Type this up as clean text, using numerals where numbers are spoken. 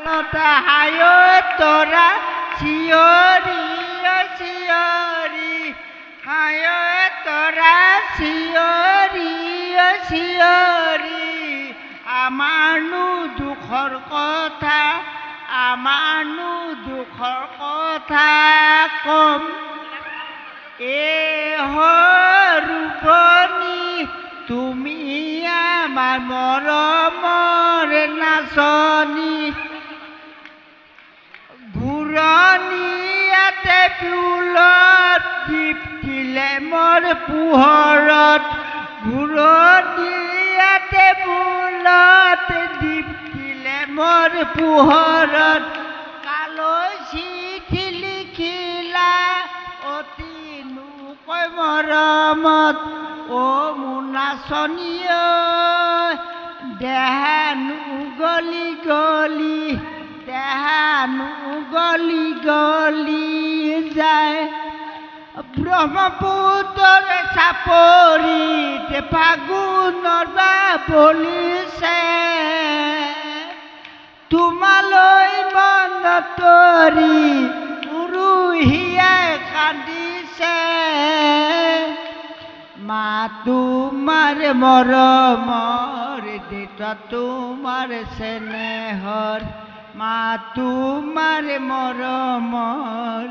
লতা হায় তোৰা চিয়ৰি চিয়ৰি হায় তোৰা চিয়ৰি চিয়ৰি আমাৰনো দুখৰ কথা আমাৰনো দুখৰ কথা কম ৰূপনী তুমি আমাৰ মৰমৰ নাচনী ঘূৰণীয়াতে ফুলত দীপ্তিলে মোৰ পোহৰত ঘূৰণীয়াতে ফুলত দীপ্তিলে মোৰ পোহৰত কালৈ চিঠি লিখিলা অতি নুকৈ মৰমত মোৰ নাচনী দেহানো গলি গলি দেহানো গলি গলি যায় ব্ৰহ্মপুত্ৰৰ চাপৰিত ফাগুনৰ বলিছে তোমালৈ মনত কৰি উৰুহিয়াই কান্দিছে মা তোমাৰ মৰমৰ দেউতা তোমাৰ চেনেহৰ মা তোমাৰ মৰমৰ